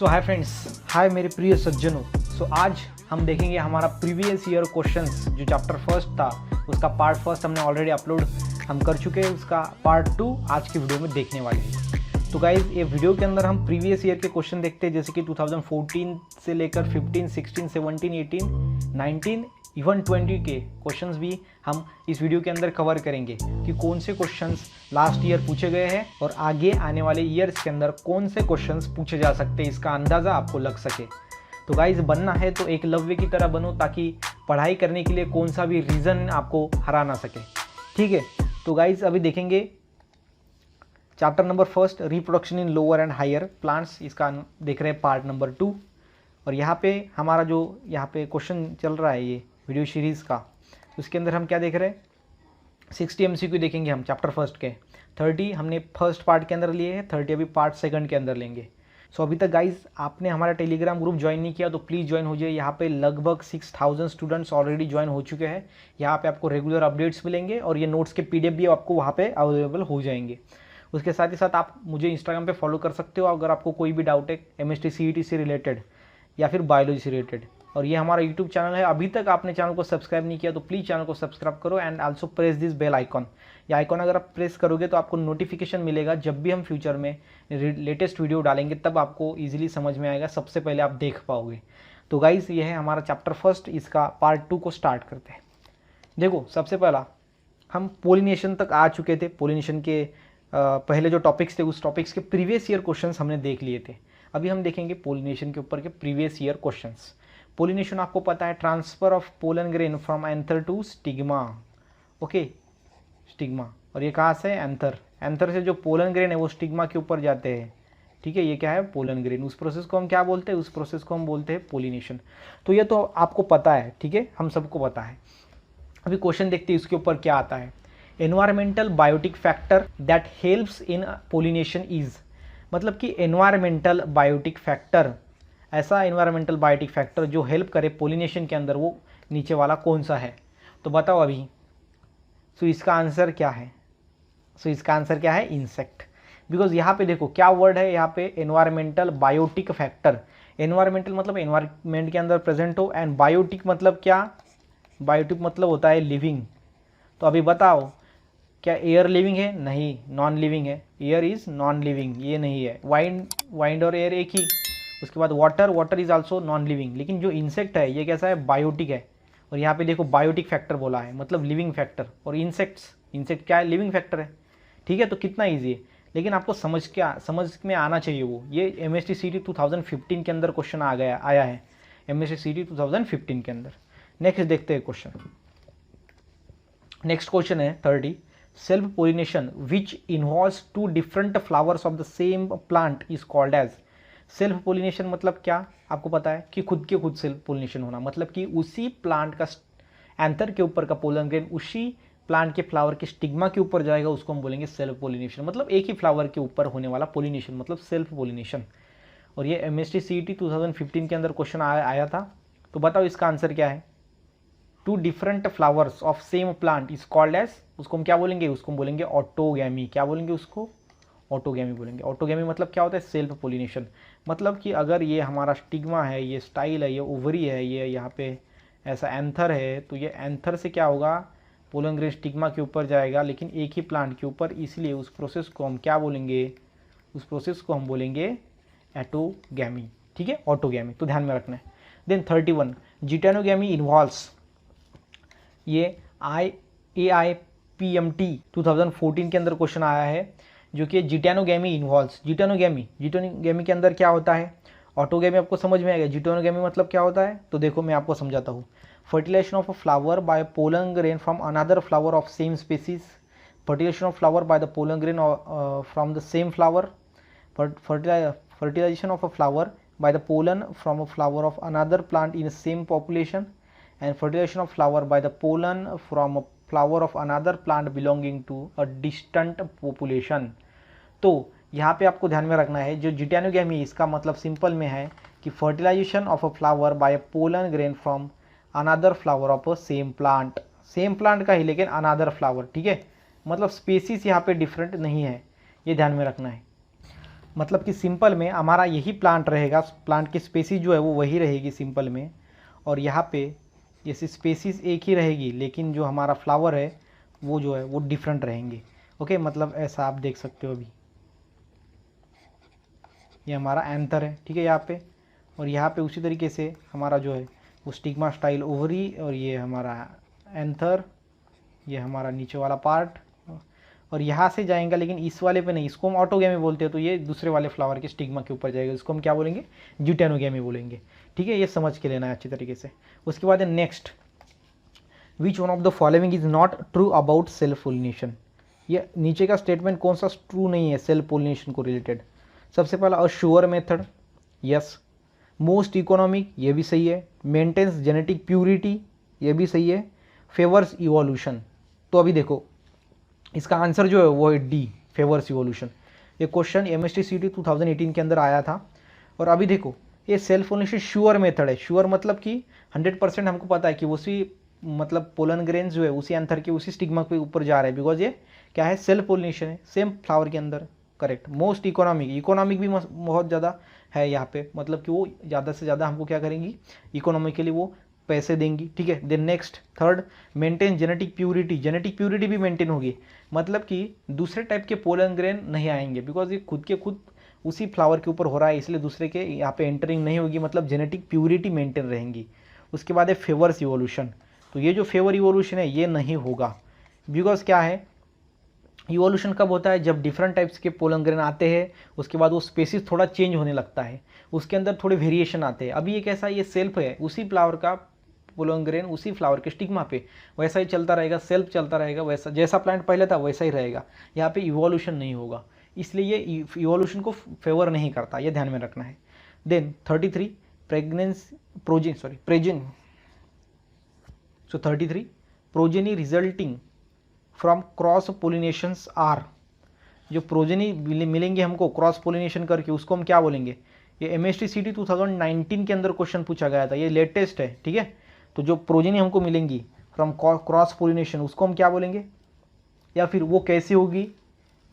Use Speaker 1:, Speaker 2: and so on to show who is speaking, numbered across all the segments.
Speaker 1: सो hi friends, हाय मेरे प्रिय सज्जनों। आज हम देखेंगे हमारा प्रीवियस ईयर क्वेश्चंस जो चैप्टर फर्स्ट था उसका पार्ट फर्स्ट हमने ऑलरेडी अपलोड हम कर चुके हैं, उसका पार्ट 2 आज की वीडियो में देखने वाले हैं। तो गाइज ये वीडियो के अंदर हम प्रीवियस ईयर के क्वेश्चन देखते हैं, जैसे कि 2014 से लेकर 15, 16, 17, 18, 19 इवन 20 के क्वेश्चंस भी हम इस वीडियो के अंदर कवर करेंगे कि कौन से क्वेश्चंस लास्ट ईयर पूछे गए हैं और आगे आने वाले ईयर्स के अंदर कौन से क्वेश्चंस पूछे जा सकते हैं, इसका अंदाज़ा आपको लग सके। तो गाइज बनना है तो एक लव्य की तरह बनो, ताकि पढ़ाई करने के लिए कौन सा भी रीज़न आपको हरा ना सके। ठीक है, तो गाइज अभी देखेंगे chapter number first, reproduction in lower and higher plants, इसका देख रहे हैं पार्ट नंबर 2। और यहाँ पे हमारा जो यहाँ पे क्वेश्चन चल रहा है ये वीडियो सीरीज़ का, उसके अंदर हम क्या देख रहे हैं, 60 MCQ देखेंगे हम चैप्टर फर्स्ट के। 30 हमने फर्स्ट पार्ट के अंदर लिए हैं, 30 अभी पार्ट सेकंड के अंदर लेंगे। सो अभी तक गाइज आपने हमारा टेलीग्राम ग्रुप ज्वाइन नहीं किया तो प्लीज़ ज्वाइन हो जाइए। यहाँ पे लगभग 6000 स्टूडेंट्स ऑलरेडी ज्वाइन हो चुके हैं। यहाँ पे आपको रेगुलर अपडेट्स मिलेंगे और ये नोट्स के PDF भी आपको वहाँ पे अवेलेबल हो जाएंगे। उसके साथ ही साथ आप मुझे इंस्टाग्राम पे फॉलो कर सकते हो अगर आपको कोई भी डाउट है MST CET से रिलेटेड या फिर बायोलॉजी से रिलेटेड। और ये हमारा यूट्यूब चैनल है, अभी तक आपने चैनल को सब्सक्राइब नहीं किया तो प्लीज़ चैनल को सब्सक्राइब करो and also press this bell icon. ये आइकॉन अगर आप प्रेस करोगे तो आपको नोटिफिकेशन मिलेगा जब भी हम फ्यूचर में लेटेस्ट वीडियो डालेंगे, तब आपको ईजिली समझ में आएगा, सबसे पहले आप देख पाओगे। तो गाइस ये है हमारा चैप्टर फर्स्ट, इसका पार्ट 2 को स्टार्ट करते हैं। देखो सबसे पहला हम पोलिनेशन तक आ चुके थे। पोलिनेशन के पहले जो टॉपिक्स थे उस टॉपिक्स के प्रीवियस ईयर क्वेश्चंस हमने देख लिए थे। अभी हम देखेंगे पोलिनेशन के ऊपर के प्रीवियस ईयर क्वेश्चंस। पोलिनेशन आपको पता है, transfer of pollen grain from anther to stigma. Okay, stigma, और ये कहाँ से, एंथर। एंथर से जो पोलन ग्रेन है वो स्टिग्मा के ऊपर जाते हैं। ठीक है, ये क्या है, पोलन ग्रेन। उस प्रोसेस को हम क्या बोलते हैं, उस प्रोसेस को हम बोलते हैं पोलिनेशन। तो ये तो आपको पता है, ठीक है, हम सबको पता है। अभी क्वेश्चन देखते हैं इसके ऊपर क्या आता है। Environmental biotic factor that helps in pollination is, मतलब कि एनवायरमेंटल बायोटिक फैक्टर, ऐसा एनवायरमेंटल बायोटिक फैक्टर जो हेल्प करे पोलिनेशन के अंदर, वो नीचे वाला कौन सा है, तो बताओ अभी। सो इसका आंसर क्या है, इसका आंसर क्या है, इंसेक्ट। बिकॉज यहाँ पे देखो क्या वर्ड है यहाँ पे, एनवायरमेंटल बायोटिक फैक्टर। एनवायरमेंटल मतलब एनवायरमेंट के अंदर प्रेजेंट हो, एंड बायोटिक मतलब क्या, बायोटिक मतलब होता है लिविंग। तो अभी बताओ क्या एयर लिविंग है, नहीं, नॉन लिविंग है। एयर इज नॉन लिविंग, ये नहीं है। वाइंड और एयर एक ही। उसके बाद water is also known living. लेकिन जो इंसेक्ट है ये कैसा है, बायोटिक है। और यहाँ पे देखो बायोटिक फैक्टर बोला है, मतलब लिविंग फैक्टर। और इंसेक्ट क्या है, लिविंग फैक्टर है। ठीक है, तो कितना ईजी है, लेकिन आपको समझ में आना चाहिए वो। ये MST CET 2015 के अंदर क्वेश्चन आया है, MST CET 2015 के अंदर। नेक्स्ट देखते हैं क्वेश्चन। नेक्स्ट क्वेश्चन है 30, self pollination which involves 2 different flowers of the same plant is called as. Self pollination मतलब क्या, आपको पता है कि खुद के खुद सेल्फ पोलिनेशन होना, मतलब कि उसी प्लांट का एंथर के ऊपर का पोलन ग्रेन उसी प्लांट के फ्लावर के स्टिग्मा के ऊपर जाएगा, उसको हम बोलेंगे सेल्फ पोलिनेशन। मतलब एक ही फ्लावर के ऊपर होने वाला पोलिनेशन मतलब सेल्फ पोलिनेशन। और ये MST CET 2015 के अंदर क्वेश्चन आया था। तो बताओ इसका आंसर क्या है। 2 different flowers of same plant is called as, उसको हम क्या बोलेंगे, उसको हम बोलेंगे ऑटोगैमी। क्या बोलेंगे उसको, ऑटोगैमी बोलेंगे। ऑटोगैमी मतलब क्या होता है, सेल्फ पोलिनेशन। मतलब कि अगर ये हमारा स्टिग्मा है, ये स्टाइल है, ये ओवरी है, ये यहाँ पे ऐसा एंथर है, तो ये एंथर से क्या होगा, पोलन ग्रेन स्टिग्मा के ऊपर जाएगा, लेकिन एक ही प्लांट के ऊपर, इसलिए उस प्रोसेस को हम क्या बोलेंगे, उस प्रोसेस को हम बोलेंगे ऑटोगैमी। ठीक है, ऑटोगैमी, तो ध्यान में रखना है। देन 31, जिटेनोगैमी इन्वॉल्व्स, ये AIPMT 2014 के अंदर क्वेश्चन आया है, जो कि जिटेनोगैमी इन्वॉल्व्स। जिटेनोगैमी के अंदर क्या होता है, ऑटोगैमी आपको समझ में आएगा। जिटेनोगैमी मतलब क्या होता है, तो देखो मैं आपको समझाता हूँ। Fertilization of a flower by pollen grain from another flower of same species. Fertilization of flower by the pollen grain from the same flower. Fertilization of a flower by the pollen from a flower of another plant in same population, and fertilization of flower by the pollen from a flower of another plant belonging to a distant population। तो यहाँ पे आपको ध्यान में रखना है, जो जिटेनोगैमी इसका मतलब सिंपल में है कि fertilization of a flower by pollen grain from another flower of a same plant का ही, लेकिन अनदर फ्लावर। ठीक है, मतलब स्पेसीज यहाँ पे डिफरेंट नहीं है, ये ध्यान में रखना है। मतलब कि सिंपल में हमारा यही प्लांट रहेगा, प्लांट की स्पेसीज जो है वो वही रहेगी सिंपल में, और यहाँ पे ये स्पेसीज एक ही रहेगी, लेकिन जो हमारा फ्लावर है वो जो है वो डिफरेंट रहेंगे। ओके, मतलब ऐसा आप देख सकते हो अभी ये हमारा एंथर है, ठीक है यहाँ पे, और यहाँ पे उसी तरीके से हमारा जो है वो स्टिग्मा स्टाइल ओवरी, और ये हमारा एंथर, ये हमारा नीचे वाला पार्ट, और यहाँ से जाएंगे, लेकिन इस वाले पे नहीं, इसको हम ऑटोगैमी बोलते हैं, तो ये दूसरे वाले फ्लावर के स्टिग्मा के ऊपर जाएगा, इसको हम क्या बोलेंगे, ज्यूटेनोगैमी बोलेंगे। ठीक है, ये समझ के लेना है अच्छी तरीके से। उसके बाद है next, which one of the following is not true about self pollination. ये नीचे का स्टेटमेंट कौन सा ट्रू नहीं है सेल्फ पोलिनेशन को रिलेटेड। सबसे पहला a sure method, yes. Most economic, ये भी सही है। मेंटेन्स जेनेटिक प्यूरिटी, ये भी सही है। फेवर्स इवोल्यूशन, तो अभी देखो इसका आंसर जो है वो है डी, फेवर्स इवोल्यूशन। ये क्वेश्चन MST CT 2018 के अंदर आया था। और अभी देखो ये सेल्फ पोलिनेशन श्योर मेथड है। श्योर मतलब कि 100% हमको पता है कि उसी मतलब पोलन ग्रेन्स जो है उसी एंथर के उसी स्टिग्मा के ऊपर जा रहे हैं, बिकॉज ये क्या है, सेल्फ पोलिनेशन है, सेम फ्लावर के अंदर। करेक्ट। मोस्ट इकोनॉमिक, इकोनॉमिक भी बहुत ज़्यादा है यहाँ पे, मतलब कि वो ज़्यादा से ज़्यादा हमको क्या करेंगी, इकोनॉमिकली वो पैसे देंगी। ठीक है। Then next third, maintain genetic purity, genetic purity भी मेंटेन होगी, मतलब कि दूसरे टाइप के पोलन ग्रेन नहीं आएंगे, बिकॉज ये खुद के खुद उसी फ्लावर के ऊपर हो रहा है, इसलिए दूसरे के यहाँ पे एंटरिंग नहीं होगी, मतलब जेनेटिक प्यूरिटी मेंटेन रहेंगी। उसके बाद है फेवर्स इवोल्यूशन, तो ये जो फेवर इवोल्यूशन है ये नहीं होगा, बिकॉज क्या है, इवोल्यूशन कब होता है, जब डिफरेंट टाइप्स के पोलन ग्रेन आते हैं, उसके बाद वो स्पेसिस थोड़ा चेंज होने लगता है, उसके अंदर थोड़े वेरिएशन आते हैं। अभी ये कैसा, ये सेल्फ है, उसी फ्लावर का पोलन ग्रेन उसी फ्लावर के स्टिग्मा पे, वैसा ही चलता रहेगा, सेल्फ चलता रहेगा, वैसा जैसा प्लांट पहले था वैसा ही रहेगा, यहाँ पे इवोल्यूशन नहीं होगा, इसलिए ये इवोल्यूशन को फेवर नहीं करता, ये ध्यान में रखना है। Then 33 progeny resulting from cross pollinations are, जो प्रोजेनी मिलेंगे हमको क्रॉस पोलिनेशन करके, उसको हम क्या बोलेंगे, ये MST CT 2019 के अंदर क्वेश्चन पूछा गया था, ये लेटेस्ट है। ठीक है, तो जो प्रोजेनी हमको मिलेंगी फ्रॉम क्रॉस पोलिनेशन उसको हम क्या बोलेंगे, या फिर वो कैसी होगी,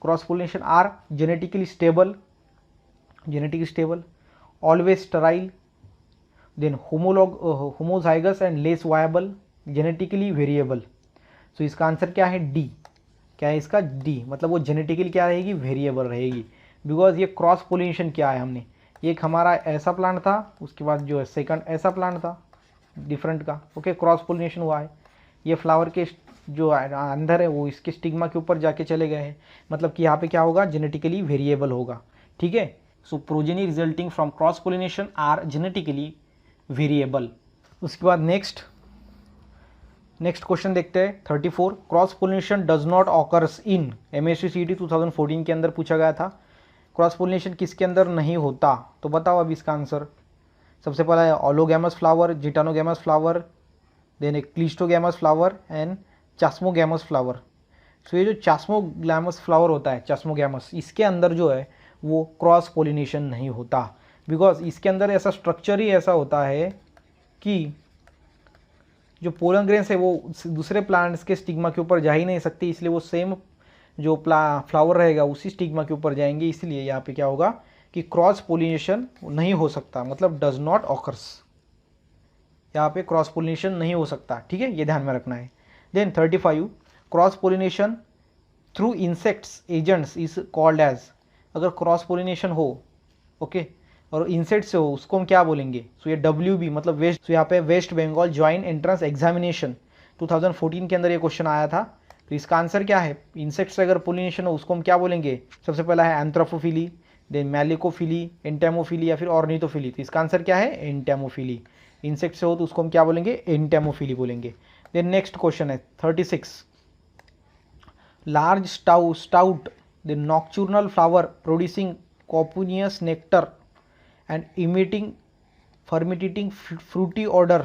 Speaker 1: cross pollination are genetically stable, always sterile, then homozygous and less viable, genetically variable. तो इसका आंसर क्या है, डी। क्या है इसका, डी, मतलब वो जेनेटिकली क्या रहेगी, वेरिएबल रहेगी, बिकॉज ये क्रॉस पोलिनेशन क्या है, हमने एक हमारा ऐसा प्लांट था, उसके बाद जो है सेकंड ऐसा प्लांट था डिफरेंट का, ओके, क्रॉस पोलिनेशन हुआ है, ये फ्लावर के जो अंदर है वो इसके स्टिग्मा के ऊपर जाके चले गए हैं, मतलब कि यहाँ पे क्या होगा, जेनेटिकली वेरिएबल होगा। ठीक है, so progeny resulting from cross pollination are genetically variable. उसके बाद नेक्स्ट क्वेश्चन देखते हैं 34, cross pollination does not occurs in, MST CT 2014 के अंदर पूछा गया था, क्रॉस पोलिनेशन किसके अंदर नहीं होता, तो बताओ अभी इसका आंसर। सबसे पहला है ओलोगैमस फ्लावर, जिटानोगैमस फ्लावर, देन एक क्लिस्टोगैमस फ्लावर एंड चास्मोगैमस फ्लावर। सो ये जो चास्मोगैमस फ्लावर होता है, चास्मोगैमस, इसके अंदर जो है वो क्रॉस पोलिनेशन नहीं होता, बिकॉज इसके अंदर ऐसा स्ट्रक्चर ही ऐसा होता है कि जो पोलन ग्रेन्स है वो दूसरे प्लांट्स के स्टिग्मा के ऊपर जा ही नहीं सकती, इसलिए वो सेम जो फ्लावर रहेगा उसी स्टिग्मा के ऊपर जाएंगे, इसलिए यहाँ पे क्या होगा कि क्रॉस पोलिनेशन नहीं हो सकता, मतलब डज नॉट ऑकर्स, यहाँ पे क्रॉस पोलिनेशन नहीं हो सकता। ठीक है, ये ध्यान में रखना है। Then 35, cross pollination through insects agents is called as, अगर क्रॉस पोलिनेशन हो, ओके, और इंसेक्ट से हो, उसको हम क्या बोलेंगे, सो ये WB मतलब वेस्ट, तो यहाँ पे west Bengal joint entrance examination 2014 के अंदर ये क्वेश्चन आया था, तो इसका आंसर क्या है, इंसेक्ट से अगर पोलिनेशन हो उसको हम क्या बोलेंगे, सबसे पहला है एंथ्रोपोफिली, देन मैलिकोफिली, एंटेमोफिली या फिर ऑर्निथोफिली, तो इसका आंसर क्या है, एंटेमोफिली। इंसेक्ट से हो तो उसको हम क्या बोलेंगे, एंटेमोफिली बोलेंगे। देन नेक्स्ट क्वेश्चन है 36, large stout the nocturnal flower producing copious nectar and emitting fermenting fruity odour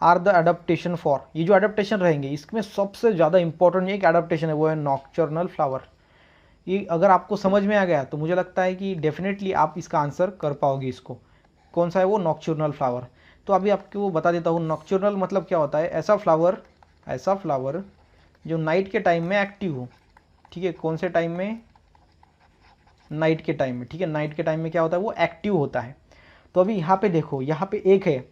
Speaker 1: are the adaptation for, ये जो अडेप्टेशन रहेंगे इसमें सबसे ज़्यादा इंपॉर्टेंट एक अडेप्टेशन है वो है नॉक्चुरनल फ्लावर। ये अगर आपको समझ में आ गया तो मुझे लगता है कि डेफिनेटली आप इसका आंसर कर पाओगे। इसको कौन सा है वो, नॉक्चुरनल फ्लावर। तो अभी आपको वो बता देता हूँ, नॉक्चुरनल मतलब क्या होता है, ऐसा फ्लावर जो नाइट के टाइम में एक्टिव हो। ठीक है, कौन से टाइम में, नाइट के टाइम में, ठीक है। नाइट के टाइम में क्या होता है, वो एक्टिव होता है। तो अभी यहाँ पे देखो, यहाँ पे एक है,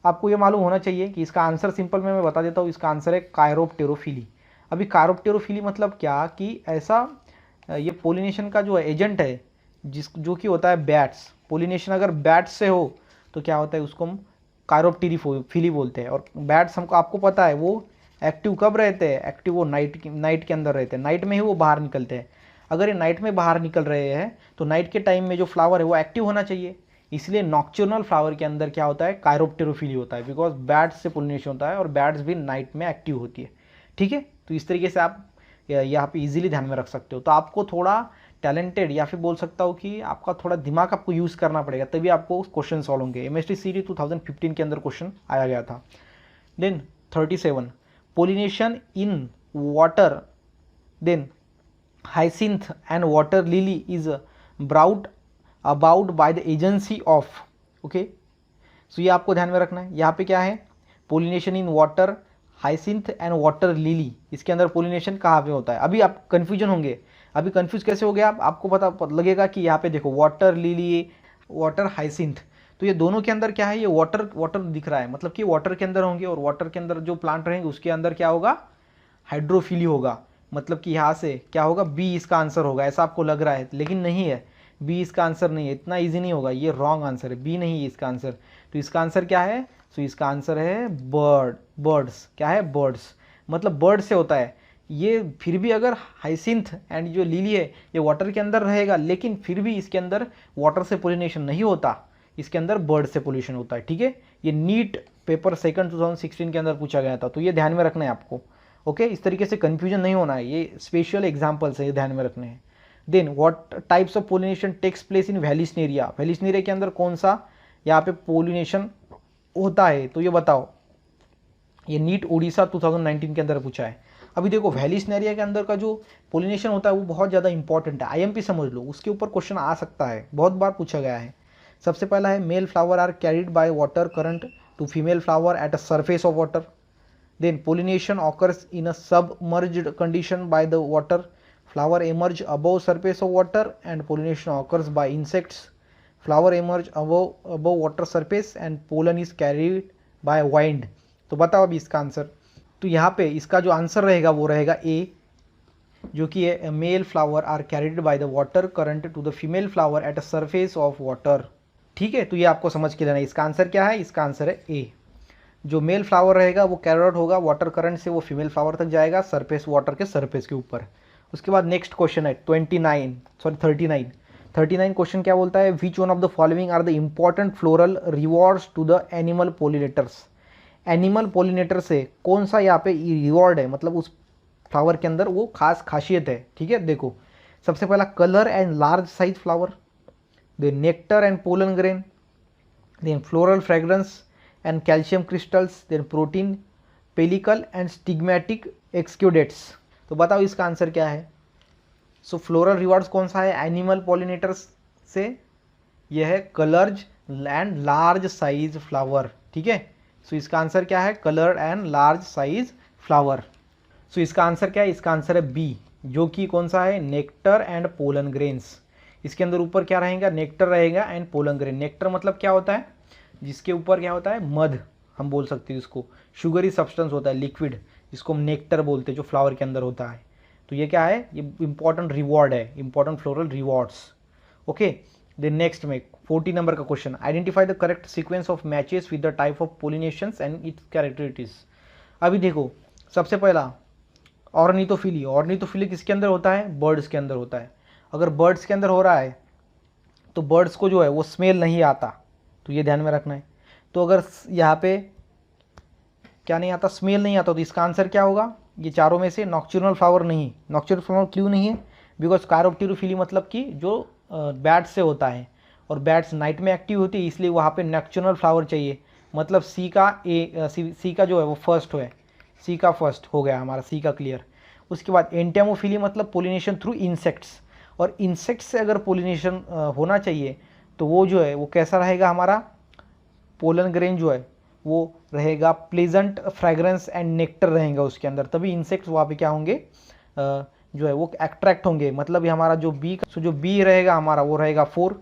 Speaker 1: आपको ये मालूम होना चाहिए कि इसका आंसर सिंपल में मैं बता देता हूँ, इसका आंसर है कायरोप्टेरोफिली। अभी कायरोप्टेरोफिली मतलब क्या कि ऐसा ये पोलिनेशन का जो एजेंट है जो कि होता है बैट्स। पोलिनेशन अगर बैट्स से हो तो क्या होता है, उसको हम कायरोप्टेरोफिली बोलते हैं। और बैट्स हमको आपको पता है वो एक्टिव कब रहते हैं, एक्टिव वो नाइट के अंदर रहते हैं, नाइट में ही वो बाहर निकलते हैं। अगर ये नाइट में बाहर निकल रहे हैं तो नाइट के टाइम में जो फ्लावर है वो एक्टिव होना चाहिए। इसलिए नॉक्चर्नल फ्लावर के अंदर क्या होता है, कायरोप्टेरोफिली होता है, बिकॉज बैट्स से पोलिनेशन होता है और बैट्स भी नाइट में एक्टिव होती है, ठीक है। तो इस तरीके से आप यहाँ पे इजीली ध्यान में रख सकते हो। तो आपको थोड़ा टैलेंटेड या फिर बोल सकता हूँ कि आपका थोड़ा दिमाग आपको यूज़ करना पड़ेगा, तभी आपको क्वेश्चन सॉल्व होंगे। एमएसटी सीडी 2015 के अंदर क्वेश्चन आया गया था। Then 37, pollination in water, then hyacinth and water lily is brought about by the agency of, okay. So ये आपको ध्यान में रखना है। यहाँ पे क्या है, pollination in water, hyacinth and water lily, इसके अंदर पोलिनेशन कहाँ पे होता है। अभी आप कन्फ्यूजन होंगे, अभी कन्फ्यूज कैसे हो गया आप, आपको पता लगेगा कि यहाँ पे देखो वाटर लिली, वाटर हाइसिंथ, तो ये दोनों के अंदर क्या है, ये वाटर वाटर दिख रहा है, मतलब कि वाटर के अंदर होंगे, और वाटर के अंदर जो प्लांट रहेंगे उसके अंदर क्या होगा, हाइड्रोफिली होगा, मतलब कि यहाँ से क्या होगा, बी इसका आंसर होगा, ऐसा आपको लग रहा है, लेकिन नहीं है, बी इसका आंसर नहीं है, इतना इजी नहीं होगा, ये रॉन्ग आंसर है, बी नहीं है इसका आंसर। तो इसका आंसर क्या है, तो इसका आंसर है बर्ड्स। क्या है, बर्ड्स, मतलब बर्ड से होता है ये। फिर भी अगर हाइसिंथ एंड जो लिली है ये वाटर के अंदर रहेगा, लेकिन फिर भी इसके अंदर वाटर से पोलिनेशन नहीं होता, इसके अंदर बर्ड से पोलिनेशन होता है, ठीक है। ये नीट पेपर सेकंड 2016 के अंदर पूछा गया था, तो ये ध्यान में रखना है आपको, ओके। इस तरीके से कंफ्यूजन नहीं होना है, ये स्पेशल एग्जाम्पल्स है, ये ध्यान में रखने हैं। Then what types of pollination takes place in Vallisneria, Vallisneria के अंदर कौन सा यहाँ पे पोलिनेशन होता है, तो ये बताओ। ये नीट उड़ीसा 2019 के अंदर पूछा है। अभी देखो वेलिस्नेरिया के अंदर का जो पोलिनेशन होता है वो बहुत ज़्यादा इंपॉर्टेंट है, आईएमपी समझ लो, उसके ऊपर क्वेश्चन आ सकता है, बहुत बार पूछा गया है। सबसे पहला है male flower are carried by water current to female flower at a surface of water. Then pollination occurs in a submerged condition by the water. Flower emerge above surface of water and pollination occurs by insects. Flower emerge above water surface and pollen is carried by wind. तो बताओ अभी इसका answer. तो यहाँ पे इसका जो answer रहेगा वो रहेगा ए, जो कि है male flower are carried by the water current to the female flower at a surface of water, ठीक है। तो ये आपको समझ के लेना है, इसका आंसर क्या है, इसका आंसर है ए। जो मेल फ्लावर रहेगा वो कैरोट होगा, वाटर करंट से वो फीमेल फ्लावर तक जाएगा, सरफेस वाटर के सरफेस के ऊपर। उसके बाद नेक्स्ट क्वेश्चन है 39 क्वेश्चन क्या बोलता है, which one of the following are the important floral rewards to the animal pollinators. Animal pollinator से कौन सा यहाँ पे रिवॉर्ड है, मतलब उस फ्लावर के अंदर वो खास खासियत है, ठीक है। देखो सबसे पहला colour and large size flower, then nectar and pollen grain, then floral fragrance and calcium crystals, then protein pellicle and stigmatic exudates। तो बताओ इसका आंसर क्या है। सो फ्लोरल रिवार्ड्स कौन सा है एनिमल पॉलिनेटर्स से, यह है colours and large size flower, ठीक है। सो इसका आंसर क्या है, colour and large size flower. So इसका आंसर क्या है, इसका आंसर है बी, जो कि कौन सा है, नेक्टर एंड पोलन ग्रेन्स। इसके अंदर ऊपर क्या रहेगा, नेक्टर रहेगा एंड पोलन ग्रेन। नेक्टर मतलब क्या होता है, जिसके ऊपर क्या होता है, मध हम बोल सकते हैं इसको, शुगरी सब्सटेंस होता है लिक्विड, जिसको हम नेक्टर बोलते हैं, जो फ्लावर के अंदर होता है। तो ये क्या है, ये इंपॉर्टेंट रिवॉर्ड है, important floral rewards, okay. Then next में 40 नंबर का question, identify the correct sequence of matches with the type of pollinations and its characteristics. अभी देखो सबसे पहला ऑर्निथोफिली, ऑर्निथोफिली किसके अंदर होता है, बर्ड्स के अंदर होता है। अगर बर्ड्स के अंदर हो रहा है तो बर्ड्स को जो है वो स्मेल नहीं आता, तो ये ध्यान में रखना है। तो अगर यहाँ पे क्या नहीं आता, स्मेल नहीं आता, तो इसका आंसर क्या होगा, ये चारों में से नॉक्चर्नल फ्लावर नहीं। नॉक्चर्नल फ्लावर क्यों नहीं है, बिकॉज कायरोप्टेरोफिली मतलब कि जो बैट्स से होता है, और बैट्स नाइट में एक्टिव होती है, इसलिए वहाँ पे नॉक्चर्नल फ्लावर चाहिए। मतलब सी का जो है वो फर्स्ट है, सी का फर्स्ट हो गया हमारा, सी का क्लियर। उसके बाद एंटेमोफिली मतलब पोलिनेशन थ्रू इंसेक्ट्स, और इंसेक्ट्स से अगर पोलिनेशन होना चाहिए तो वो जो है वो कैसा रहेगा, हमारा पोलन ग्रेन जो है वो रहेगा प्लेजेंट फ्रेग्रेंस एंड नेक्टर रहेगा उसके अंदर, तभी इंसेक्ट्स वहाँ पे क्या होंगे, जो है वो अट्रैक्ट होंगे, मतलब ये हमारा जो बी, सो जो बी रहेगा हमारा वो रहेगा 4।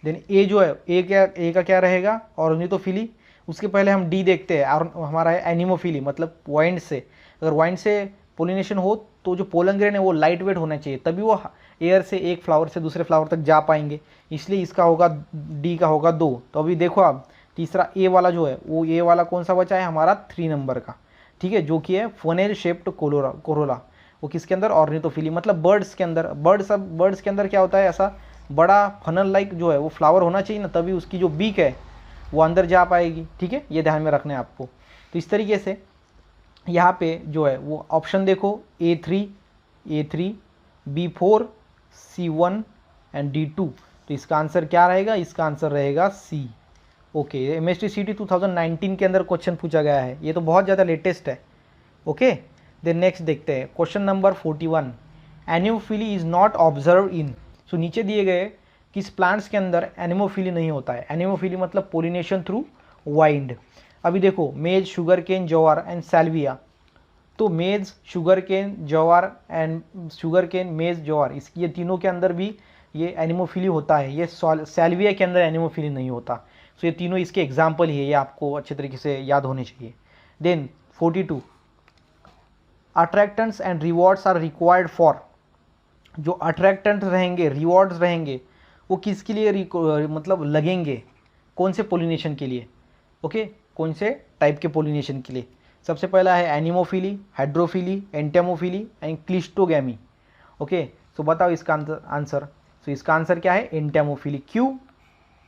Speaker 1: देन ए जो है ए का क्या रहेगा, ऑर्निथोफिली। उसके पहले हम डी देखते हैं, और हमारा है एनिमोफिली, मतलब वाइंड से। अगर वाइंड से पोलिनेशन हो तो जो पोलन ग्रेन है वो लाइट वेट होना चाहिए, तभी वो एयर से एक फ्लावर से दूसरे फ्लावर तक जा पाएंगे। इसलिए इसका होगा डी का होगा 2। तो अभी देखो आप तीसरा ए वाला जो है वो ए वाला कौन सा बचा है हमारा 3 नंबर का, ठीक है, जो कि है फनेल शेप्ड कोरोला। वो किसके अंदर, ऑर्निथोफिली, मतलब बर्ड्स के अंदर। बर्ड्स के अंदर क्या होता है, ऐसा बड़ा फनल लाइक जो है वो फ्लावर होना चाहिए ना, तभी उसकी जो बीक है वो अंदर जा पाएगी, ठीक है, ये ध्यान में रखना है आपको। तो इस तरीके से यहाँ पे जो है वो ऑप्शन देखो, A3, B4, C1 and D2। तो इसका आंसर क्या रहेगा, इसका आंसर रहेगा C। ओके, MSTCT 2019 के अंदर क्वेश्चन पूछा गया है, ये तो बहुत ज़्यादा लेटेस्ट है। ओके, देन नेक्स्ट देखते हैं question number 41। Anemophily is not observe in. So नीचे दिए गए किस प्लांट्स के अंदर एनिमोफिली नहीं होता है। एनिमोफिली मतलब पोलिनेशन थ्रू वाइंड। अभी देखो मेज, शुगर केन, जवार एंड सैल्विया। तो मेज, शुगर केन, जवार मेज, जवार, इसकी ये तीनों के अंदर भी ये एनिमोफिली होता है। ये सैल्विया के अंदर एनिमोफिली नहीं होता। सो ये तीनों इसके एग्जाम्पल ही है, ये आपको अच्छे तरीके से याद होने चाहिए। Then 42, attractants and rewards are required for. जो अट्रैक्टेंट रहेंगे, रिवॉर्ड्स रहेंगे, वो किसके लिए मतलब लगेंगे, कौन से पोलिनेशन के लिए, ओके, कौन से टाइप के पोलिनेशन के लिए। सबसे पहला है anemophily, hydrophily, entomophily and cleistogamy. Okay, so बताओ इसका आंसर। सो इसका आंसर क्या है, एंटेमोफिली। क्यों,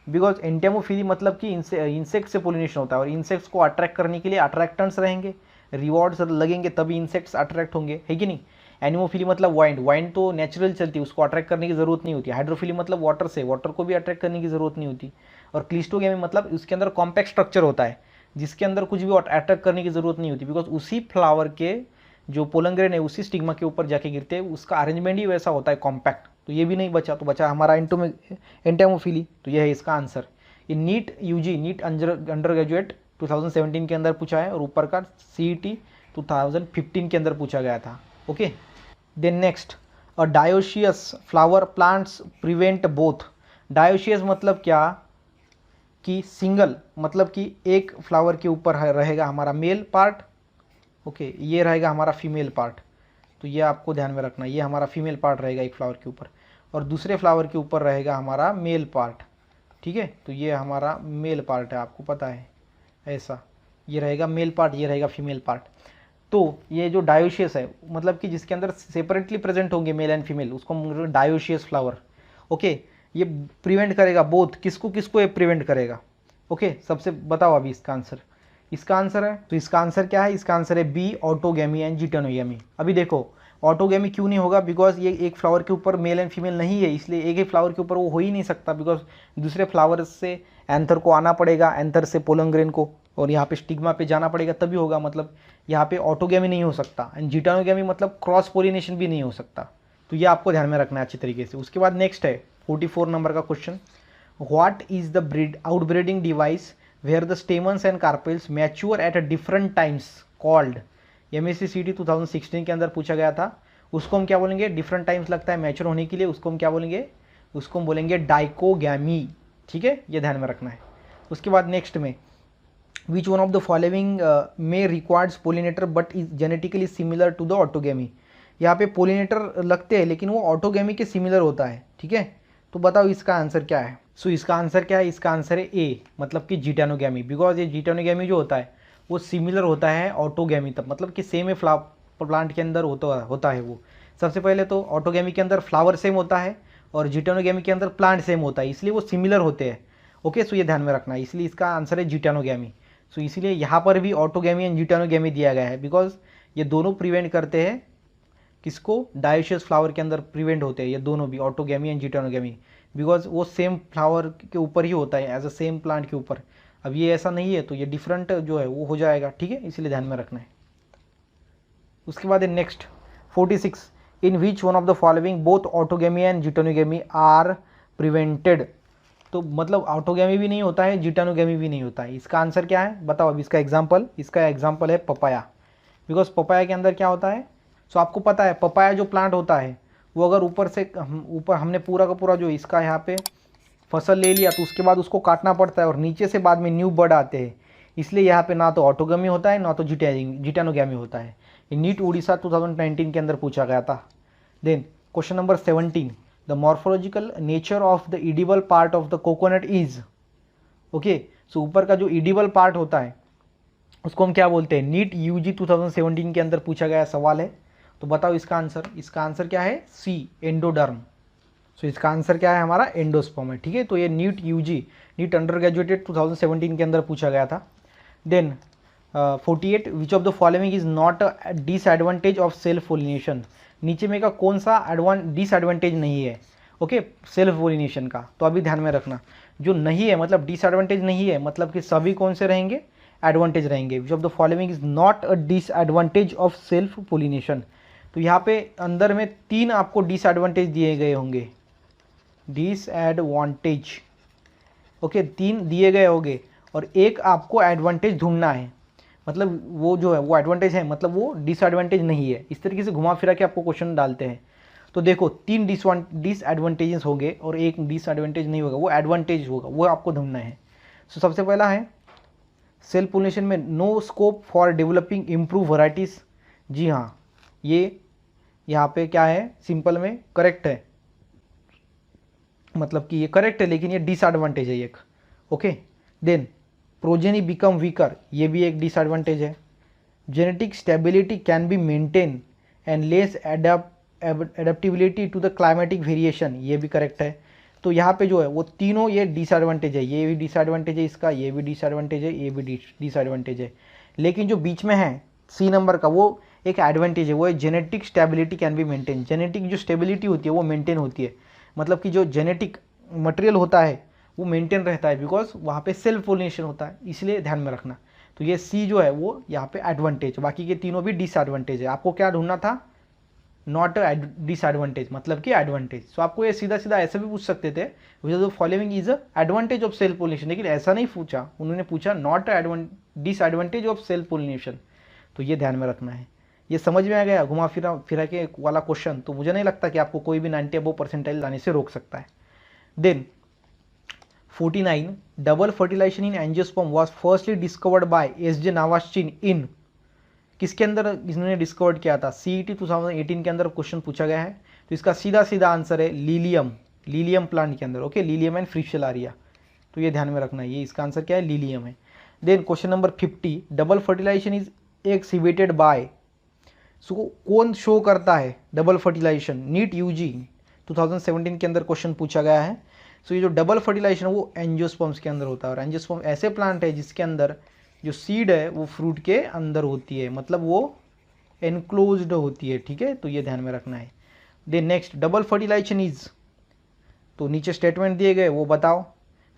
Speaker 1: बिकॉज एंटेमोफिली मतलब कि इंसेक्ट से पोलिनेशन होता है, और इंसेक्ट्स को अट्रैक्ट करने के लिए अट्रैक्टेंट्स रहेंगे, रिवॉर्ड्स लगेंगे, तभी इंसेक्ट्स अट्रैक्ट होंगे, है कि नहीं। एनिमोफिली मतलब वाइंड तो नेचुरल चलती है, उसको अट्रैक्ट करने की जरूरत नहीं होती। हाइड्रोफिली मतलब वाटर से, वाटर को भी अट्रैक्ट करने की जरूरत नहीं होती। और क्लिस्टोगैमी मतलब उसके अंदर कॉम्पैक्ट स्ट्रक्चर होता है, जिसके अंदर कुछ भी अट्रैक्ट करने की जरूरत नहीं होती, बिकॉज उसी फ्लावर के जो पोलन ग्रेन है उसी स्टिग्मा के ऊपर जाके गिरते हैं, उसका अरेंजमेंट ही वैसा होता है कॉम्पैक्ट। तो ये भी नहीं बचा, तो बचा हमारा एंटेमोफिली। तो ये है इसका आंसर। ये NEET UG, NEET under graduate 2017 के अंदर पूछा है, और ऊपर का CET 2015 के अंदर पूछा गया था। Okay, then next, a dioecious flower plants prevent both. Dioecious मतलब क्या, कि सिंगल, मतलब कि एक फ्लावर के ऊपर रहेगा हमारा मेल पार्ट, ओके, ये रहेगा हमारा फीमेल पार्ट। तो ये आपको ध्यान में रखना, ये हमारा फीमेल पार्ट रहेगा एक फ्लावर के ऊपर, और दूसरे फ्लावर के ऊपर रहेगा हमारा मेल पार्ट, ठीक है। तो ये हमारा मेल पार्ट है, आपको पता है ऐसा, ये रहेगा मेल पार्ट, ये रहेगा फीमेल पार्ट। तो ये जो डायोशियस है, मतलब कि जिसके अंदर सेपरेटली प्रेजेंट होंगे मेल एंड फीमेल, उसको हम डायोशियस फ्लावर। ओके, ये प्रिवेंट करेगा बोथ, किसको किसको ये प्रिवेंट करेगा। ओके, सबसे बताओ अभी इसका आंसर। इसका आंसर है, तो इसका आंसर क्या है, इसका आंसर है बी, ऑटोगैमी एंड जिटेनोगैमी। अभी देखो ऑटोगैमी क्यों नहीं होगा, बिकॉज ये एक फ्लावर के ऊपर मेल एंड फीमेल नहीं है, इसलिए एक ही फ्लावर के ऊपर वो हो ही नहीं सकता, बिकॉज दूसरे फ्लावर से एंथर को आना पड़ेगा, एंथर से पोलन ग्रेन को, और यहाँ पे स्टिग्मा पे जाना पड़ेगा, तभी होगा। मतलब यहाँ पे ऑटोगैमी नहीं हो सकता, एंड जिटेनोगैमी मतलब क्रॉस पोलिनेशन भी नहीं हो सकता। तो ये आपको ध्यान में रखना है अच्छी तरीके से। उसके बाद नेक्स्ट है 44 नंबर का question, what is the outbreeding device where the stamens and carpels mature at a different times called। MSc CT 2016 के अंदर पूछा गया था। उसको हम क्या बोलेंगे, डिफरेंट टाइम्स लगता है मैच्योर होने के लिए, उसको हम क्या बोलेंगे, उसको हम बोलेंगे डाइकोगैमी, ठीक है, ये ध्यान में रखना है। उसके बाद नेक्स्ट में, which one of the following may requires pollinator but is genetically similar to the autogamy. यहाँ पे पोलिनेटर लगते हैं लेकिन वो ऑटोगैमी के सिमिलर होता है, ठीक है। तो बताओ इसका आंसर क्या है। सो इसका आंसर क्या है, इसका आंसर है ए, मतलब कि जिटेनोगैमी, बिकॉज ये जिटेनोगैमी जो होता है वो सिमिलर होता है ऑटोगैमी तक, मतलब कि सेम है प्लांट के अंदर होता है वो। सबसे पहले तो ऑटोगैमी के अंदर फ्लावर सेम होता है, और जिटेनोगैमी के अंदर प्लांट सेम होता है, इसलिए वो सिमिलर होते हैं। ओके, सो ये ध्यान में रखना है, इसलिए इसका आंसर है जिटेनोगैमी। सो इसलिए यहाँ पर भी ऑटोगैमी एंड जिटेनोगैमी दिया गया है, बिकॉज ये दोनों प्रिवेंट करते हैं किसको, डायोशियस फ्लावर के अंदर प्रिवेंट होते हैं ये दोनों भी, ऑटोगैमी एंड जिटेनोगैमी, बिकॉज वो सेम फ्लावर के ऊपर ही होता है, एज अ सेम प्लांट के ऊपर। अब ये ऐसा नहीं है, तो ये डिफरेंट जो है वो हो जाएगा, ठीक है, इसलिए ध्यान में रखना है। उसके बाद next 46, in which one of the following both autogamy and geitonogamy are prevented. तो मतलब ऑटोगैमी भी नहीं होता है, जिटेनोगैमी भी नहीं होता है। इसका आंसर क्या है बताओ। अब इसका एग्जाम्पल है पपाया, बिकॉज पपाया के अंदर क्या होता है, सो आपको पता है पपाया जो प्लांट होता है वो अगर ऊपर से ऊपर हमने पूरा का पूरा जो इसका यहाँ पे फसल ले लिया तो उसके बाद उसको काटना पड़ता है और नीचे से बाद में न्यू बर्ड आते हैं, इसलिए यहाँ पे ना तो ऑटोगमी होता है ना तो जिटानोगैमी होता है। ये नीट उड़ीसा 2019 के अंदर पूछा गया था। Then question number 17, the morphological nature of the edible part of the coconut is. Okay, so ऊपर का जो इडिबल पार्ट होता है उसको हम क्या बोलते हैं? नीट यूजी 2017 के अंदर पूछा गया सवाल है, तो बताओ इसका आंसर। इसका आंसर क्या है? सी, एंडोडर्म। सो इसका आंसर क्या है हमारा? एंडोस्पर्म है। ठीक है, तो ये NEET UG, NEET under graduated 2017 के अंदर पूछा गया था। Then 48, which of the following is not a disadvantage of self pollination. नीचे में का कौन सा डिसएडवांटेज नहीं है? ओके, सेल्फ पोलिनेशन का, तो अभी ध्यान में रखना। जो नहीं है मतलब डिसएडवांटेज नहीं है, मतलब कि सभी कौन से रहेंगे? एडवांटेज रहेंगे। विच of the following is not a disadvantage of self pollination. तो यहाँ पे अंदर में 3 आपको डिसएडवांटेज दिए गए होंगे, डिसएडवांटेज। ओके, 3 दिए गए होंगे और एक आपको एडवांटेज ढूंढना है, मतलब वो जो है वो एडवांटेज है, मतलब वो डिसएडवांटेज नहीं है। इस तरीके से घुमा फिरा के आपको क्वेश्चन डालते हैं। तो देखो 3 डिसएडवांटेजेस होंगे और एक डिसएडवांटेज नहीं होगा, वो एडवांटेज होगा, वो आपको ढूंढना है। सो सबसे पहला है सेल्फ पोलिनेशन में no scope for developing improve varieties. जी हाँ, ये यहाँ पे क्या है? सिंपल में करेक्ट है, मतलब कि ये करेक्ट है, लेकिन ये डिसएडवांटेज है एक। Okay, then progeny become weaker, ये भी एक डिसएडवांटेज है। Genetic stability can be maintain and less adaptability to the climatic variation, ये भी करेक्ट है। तो यहाँ पे जो है वो तीनों ये डिसएडवांटेज है, ये भी डिसएडवांटेज है इसका, ये भी डिसएडवांटेज है, ये भी डिसएडवांटेज है। लेकिन जो बीच में है सी नंबर का वो एक एडवांटेज है, वो है genetic stability can be maintain. Genetic जो स्टेबिलिटी होती है वो मेंटेन होती है, मतलब कि जो जेनेटिक मटेरियल होता है वो मेंटेन रहता है, बिकॉज वहाँ पे सेल्फ पोलिनेशन होता है, इसलिए ध्यान में रखना। तो ये सी जो है वो यहाँ पे एडवांटेज, बाकी के तीनों भी डिसएडवांटेज है। आपको क्या ढूंढना था? नॉट डिसएडवांटेज, मतलब कि एडवांटेज। सो आपको ये सीधा सीधा ऐसे भी पूछ सकते थे, विच of the following is advantage of self pollination, लेकिन ऐसा नहीं पूछा, उन्होंने पूछा not disadvantage of self pollination. तो ये ध्यान में रखना है। ये समझ में आ गया घुमा फिरा के वाला क्वेश्चन? तो मुझे नहीं लगता कि आपको कोई भी 90 अबव परसेंटाइल लाने से रोक सकता है। Then 49, double fertilization in angiosperm was firstly discovered by S J. Nawaschin in. किसके अंदर इन्होंने डिस्कवर्ड किया था? CET 2018 के अंदर क्वेश्चन पूछा गया है, तो इसका सीधा सीधा आंसर है लीलियम प्लांट के अंदर। ओके, लीलियम एंड फ्रिक्शलारिया, तो ये ध्यान में रखना है, ये इसका आंसर क्या है? लीलियम है। Then question number 50, double fertilization is exhibited by. So कौन शो करता है डबल फर्टिलाइजेशन? नीट यूजी 2017 के अंदर क्वेश्चन पूछा गया है। सो ये जो डबल फर्टिलाइजेशन है वो एंजियोस्पर्म्स के अंदर होता है, और एंजियोस्पर्म ऐसे प्लांट है जिसके अंदर जो सीड है वो फ्रूट के अंदर होती है, मतलब वो एनक्लोज्ड होती है। ठीक है, तो ये ध्यान में रखना है। Then next, double fertilization is, तो नीचे स्टेटमेंट दिए गए वो बताओ।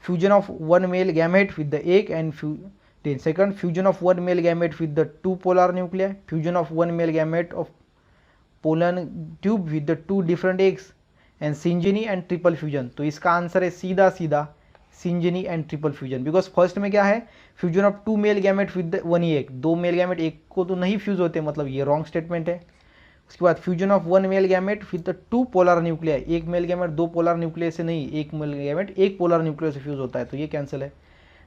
Speaker 1: Fusion of one male gamete with the egg and then second, fusion of one male gamete with the 2 polar nuclei, fusion of one male gamete of pollen tube with the 2 different eggs, and syngeny and triple fusion। तो इसका answer है सीधा सीधा syngeny and triple fusion, because first में क्या है? Fusion of 2 mail gamete with one egg, 2 mail gamete एक को तो नहीं फ्यूज होते, मतलब ये रॉन्ग स्टेटमेंट है। उसके बाद fusion of one male gamete with the 2 polar nuclei, एक मेल गैमेट 2 पोलर न्यूक्लियस से नहीं, एक मेल गैमेट एक पोलर न्यूक्लियस से फ्यूज होता है, तो ये कैंसिल है।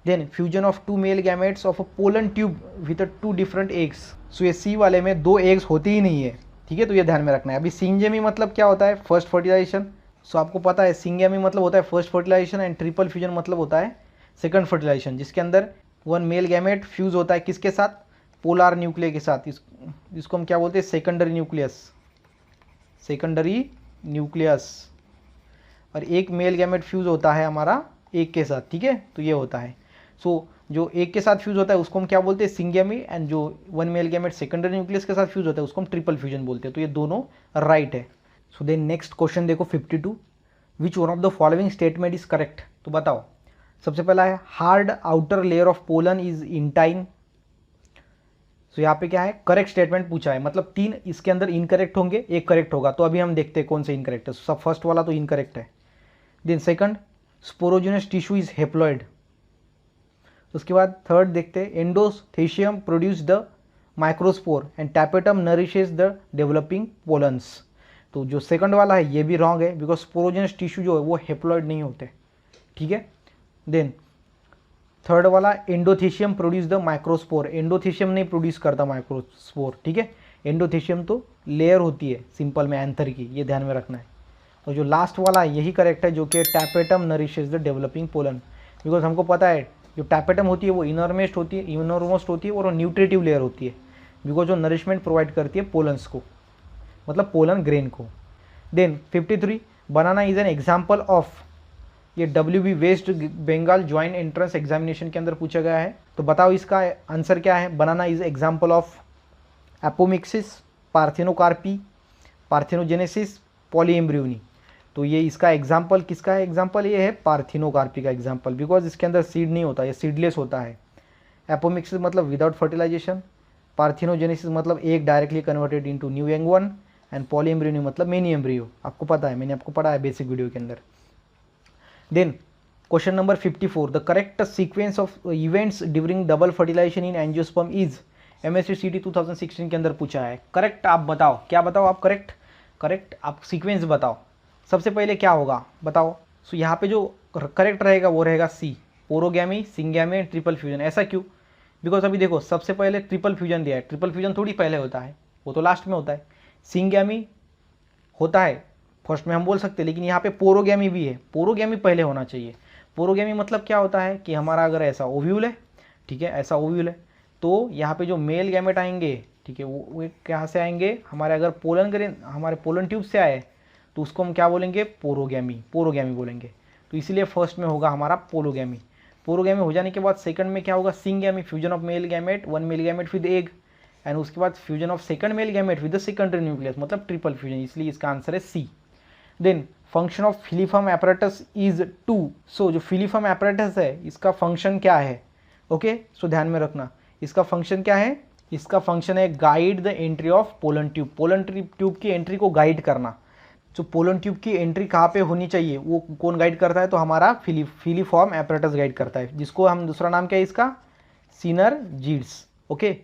Speaker 1: Then fusion of 2 male gametes of a pollen tube with 2 different eggs. So ये सी वाले में 2 एग्स होती ही नहीं है। ठीक है, तो ये ध्यान में रखना है। अभी सिंजेमी मतलब क्या होता है? First fertilisation. सो आपको पता है सिंगेमी मतलब होता है first fertilization, and triple fusion मतलब होता है सेकंड फर्टिलाइजेशन, जिसके अंदर वन मेल गैमेट फ्यूज होता है किसके साथ? पोलर न्यूक्लियर के साथ। इसको हम क्या बोलते हैं? Secondary nucleus. और एक मेल गैमेट फ्यूज होता है हमारा एक के साथ। ठीक है, तो ये होता है। सो जो एक के साथ फ्यूज होता है उसको हम क्या बोलते हैं? सिंगेमी, एंड जो one male gamete secondary nucleus के साथ फ्यूज होता है उसको हम ट्रिपल फ्यूजन बोलते हैं। तो ये दोनों राइट है। सो देन नेक्स्ट क्वेश्चन देखो 52, which one of the following statement is correct. तो बताओ। सबसे पहला है hard outer layer of pollen is intine. So यहाँ पे क्या है? करेक्ट स्टेटमेंट पूछा है, मतलब 3 इसके अंदर इनकरेक्ट होंगे, एक करेक्ट होगा। तो अभी हम देखते हैं कौन से इनकरेक्ट है। सब फर्स्ट वाला तो इनकरेक्ट है। Then second, sporogenous tissue is haploid. उसके बाद थर्ड देखते हैं, endothecium produce the microspore and tapetum nourishes the developing pollens. तो जो सेकंड वाला है ये भी रॉन्ग है, बिकॉज स्पोरोजेनस टिश्यू जो है वो हेप्लॉइड नहीं होते, ठीक है। देन थर्ड वाला endothecium produce the microspore, endothecium नहीं प्रोड्यूस करता माइक्रोस्पोर, ठीक है। एंडोथेशियम तो लेयर होती है सिंपल में एंथर की, ये ध्यान में रखना है। और जो लास्ट वाला है यही करेक्ट है, जो कि tapetum nourishes the developing pollen, because हमको पता है जो टैपेटम होती है वो इनरमोस्ट होती है और वो न्यूट्रिटिव लेयर होती है, बिकॉज जो नरिशमेंट प्रोवाइड करती है पोलन्स को, मतलब पोलन ग्रेन को। Then 53 banana is an example of, ये WB west Bengal joint entrance examination के अंदर पूछा गया है। तो बताओ इसका आंसर क्या है। Banana is example of apomixis, parthenocarpy, parthenogenesis, polyembryony. तो ये इसका एग्जाम्पल किसका है, एग्जाम्पल ये है पार्थिनोकार्पी का एग्जाम्पल, बिकॉज इसके अंदर सीड नहीं होता, ये सीडलेस होता है। एपोमिक्सिस मतलब विदाउट फर्टिलाइजेशन, पार्थिनोजेनेसिस मतलब एक directly converted into new young one, and polyembryony मतलब मेनी एम्ब्रियो। आपको पता है, मैंने आपको पढ़ा है बेसिक वीडियो के अंदर। Then question number 54, the correct sequence of events during double fertilization in angiosperm is, MSc 2016 के अंदर पूछा है। करेक्ट आप बताओ, क्या बताओ आप, करेक्ट आप सीक्वेंस बताओ। सबसे पहले क्या होगा बताओ। सो यहाँ पे जो करेक्ट रहेगा वो रहेगा C, porogamy, syngamy and triple fusion. ऐसा क्यों, बिकॉज अभी देखो सबसे पहले ट्रिपल फ्यूजन दिया है, ट्रिपल फ्यूजन थोड़ी पहले होता है, वो तो लास्ट में होता है। सिंगैमी होता है फर्स्ट में हम बोल सकते हैं, लेकिन यहाँ पे पोरोगैमी भी है, पोरोगैमी पहले होना चाहिए। पोरोगैमी मतलब क्या होता है कि हमारा अगर ऐसा ओव्यूल है, ठीक है, ऐसा ओव्यूल है, तो यहाँ पे जो मेल गैमेट आएंगे, ठीक है, वो कहाँ से आएंगे, हमारे अगर पोलन ग्रेन हमारे पोलन ट्यूब से आए तो उसको हम क्या बोलेंगे, पोरोगैमी बोलेंगे। तो इसीलिए फर्स्ट में होगा हमारा पोलोगैमी। पोरोगैमी हो जाने के बाद सेकंड में क्या होगा, syngamy, fusion of male gamete, one male gamete with egg, and उसके बाद fusion of second male gamete with the secondary nucleus, मतलब ट्रिपल फ्यूजन, इसलिए इसका आंसर है C. Then function of filiform apparatus is to, so जो filiform apparatus है इसका function क्या है, ओके, सो ध्यान में रखना इसका फंक्शन क्या है, इसका फंक्शन है guide the entry of pollen tube, pollen tube की एंट्री को गाइड करना। जो पोलन ट्यूब की एंट्री कहाँ पे होनी चाहिए वो कौन गाइड करता है, तो हमारा फिलीफॉर्म एपरेटस गाइड करता है, जिसको हम दूसरा नाम क्या है इसका, सिनर्जिड्स, ओके,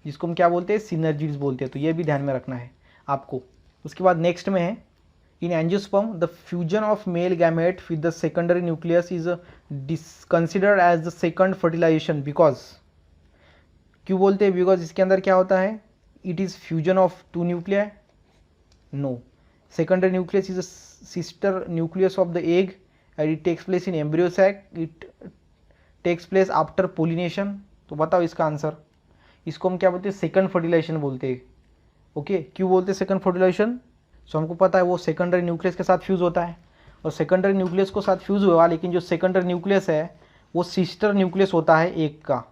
Speaker 1: जिसको हम क्या बोलते हैं, सिनर्जिड्स बोलते हैं। तो ये भी ध्यान में रखना है आपको। उसके बाद नेक्स्ट में है, in angiosperm the fusion of male gamete with the secondary nucleus is considered as the second fertilization, because, क्यों बोलते हैं, बिकॉज इसके अंदर क्या होता है, it is fusion of two nuclear, no, secondary nucleus is a sister nucleus of the egg and it takes place in embryo sac, it takes place after pollination। तो बताओ इसका आंसर, इसको हम क्या बोलते हैं, सेकंड फर्टिलाइजेशन बोलते हैं, ओके। क्यों बोलते हैं सेकंड फर्टिलाइजेशन, सो हमको पता है वो सेकेंडरी न्यूक्लियस के साथ फ्यूज होता है, और सेकेंडरी न्यूक्लियस को साथ फ्यूज हुआ, लेकिन जो सेकेंडरी न्यूक्लियस है वो सिस्टर न्यूक्लियस होता है एक का,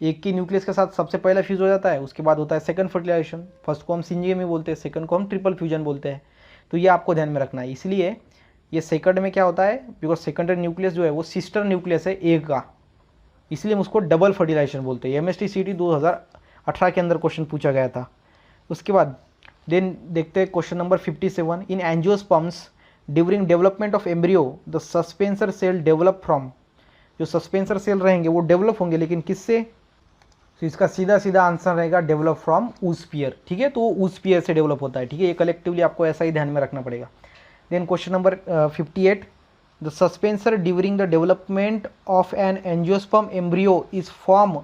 Speaker 1: एक की न्यूक्लियस के साथ सबसे पहला फ्यूज हो जाता है, उसके बाद होता है सेकंड फर्टिलाइजेशन। फर्स्ट को हम सिंजियमी बोलते हैं, सेकंड को हम ट्रिपल फ्यूजन बोलते हैं। तो ये आपको ध्यान में रखना है, इसलिए ये सेकंड में क्या होता है, बिकॉज सेकेंडरी न्यूक्लियस जो है वो सिस्टर न्यूक्लियस है एक का, इसलिए हम उसको डबल फर्टिलाइजेशन बोलते हैं। MST CT 2018 के अंदर क्वेश्चन पूछा गया था। उसके बाद देन देखते हैं question number 57, in angiosperms during development of embryo the suspensor cell develop from, जो सस्पेंसर सेल रहेंगे वो डेवलप होंगे, लेकिन किससे, तो इसका सीधा सीधा आंसर रहेगा डेवलप फ्रॉम ऊस्पियर, ठीक है, तो ऊस्पियर से डेवलप होता है, ठीक है, ये कलेक्टिवली आपको ऐसा ही ध्यान में रखना पड़ेगा। Then question number 58, the suspensor during the development of an angiosperm embryo is form,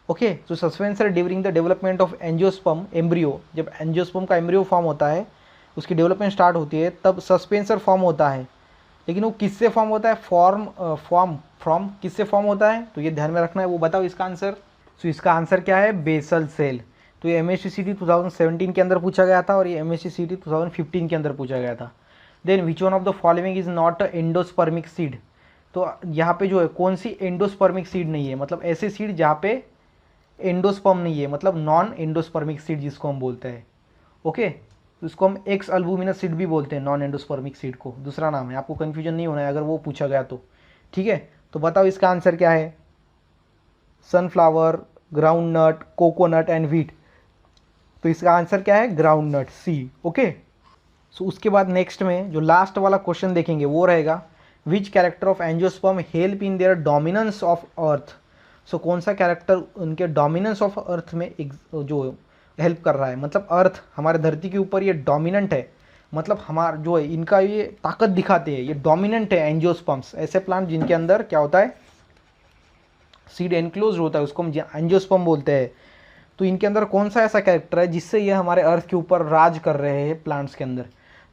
Speaker 1: okay, तो suspensor during the development of angiosperm embryo, जब एंजियोस्पर्म का एम्ब्रियो फॉर्म होता है, उसकी डेवलपमेंट स्टार्ट होती है, तब सस्पेंसर फॉर्म होता है, लेकिन वो किससे फॉर्म होता है, फ्रॉम किससे फॉर्म होता है, तो ये ध्यान में रखना है। वो बताओ इसका आंसर, तो इसका आंसर क्या है, बेसल सेल। तो ये MSc CT 2017 के अंदर पूछा गया था, और ये MSc CT 2015 के अंदर पूछा गया था। Then which one of the following is not endospermic seed, तो यहाँ पे जो है कौन सी एंडोस्पर्मिक सीड नहीं है, मतलब ऐसे सीड जहाँ पे एंडोस्पर्म नहीं है, मतलब नॉन एंडोस्पर्मिक सीड जिसको हम बोलते हैं, ओके, तो इसको हम एक्स अल्बुमिनस सीड भी बोलते हैं, नॉन एंडोस्पर्मिक सीड को दूसरा नाम है, आपको कन्फ्यूजन नहीं होना है अगर वो पूछा गया तो, ठीक है। तो बताओ इसका आंसर क्या है, sunflower, groundnut, coconut and wheat. तो इसका आंसर क्या है, ग्राउंड नट, सी, ओके। सो उसके बाद नेक्स्ट में जो लास्ट वाला क्वेश्चन देखेंगे वो रहेगा, which character of angiosperm help in their dominance of earth. So कौन सा कैरेक्टर उनके डोमिनेंस ऑफ अर्थ में जो हेल्प कर रहा है, मतलब अर्थ हमारे धरती के ऊपर ये डोमिनेंट है, मतलब हमारा जो है इनका ये ताकत दिखाते हैं, ये डोमिनेंट है एंजियोस्पर्म्स, ऐसे प्लांट जिनके अंदर क्या होता है, सीड एनक्लोज होता है, उसको हम एंजियोस्पर्म बोलते हैं। तो इनके अंदर कौन सा ऐसा कैरेक्टर है जिससे ये हमारे अर्थ के ऊपर राज कर रहे हैं प्लांट्स के अंदर?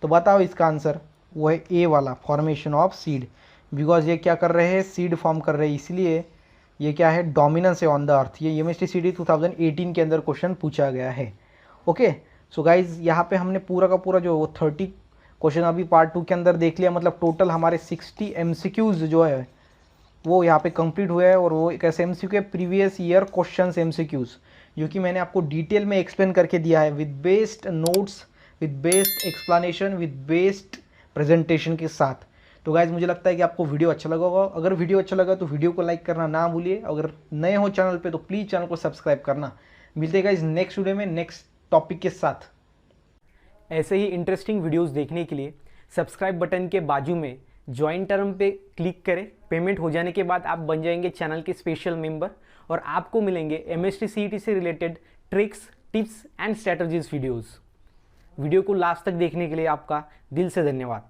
Speaker 1: तो बताओ इसका आंसर, वो है ए वाला, फॉर्मेशन ऑफ सीड। बिकॉज ये क्या कर रहे हैं, सीड फॉर्म कर रहे हैं, इसलिए ये क्या है, डोमिनेंस है ऑन द अर्थ। ये MSTCD 2018 के अंदर क्वेश्चन पूछा गया है। ओके, सो गाइज यहाँ पे हमने पूरा का पूरा जो 30 क्वेश्चन अभी पार्ट 2 के अंदर देख लिया, मतलब टोटल हमारे 60 MCQs जो है वो यहाँ पे कंप्लीट हुए हैं। और वो एक ऐसे MCQ है, प्रीवियस ईयर क्वेश्चंस MCQs, जो कि मैंने आपको डिटेल में एक्सप्लेन करके दिया है with based notes, with based explanation, with based presentation के साथ। तो गाइज मुझे लगता है कि आपको वीडियो अच्छा लगा होगा। अगर वीडियो अच्छा लगा तो वीडियो को लाइक करना ना भूलिए। अगर नए हो चैनल पे तो प्लीज़ चैनल को सब्सक्राइब करना। मिलते हैं गाइज नेक्स्ट वीडियो में नेक्स्ट टॉपिक के साथ। ऐसे ही इंटरेस्टिंग वीडियोस देखने के लिए सब्सक्राइब बटन के बाजू में ज्वाइन टर्म पे क्लिक करें। पेमेंट हो जाने के बाद आप बन जाएंगे चैनल के स्पेशल मेंबर और आपको मिलेंगे MSTCET से related tricks, tips and strategies videos. Video को लास्ट तक देखने के लिए आपका दिल से धन्यवाद।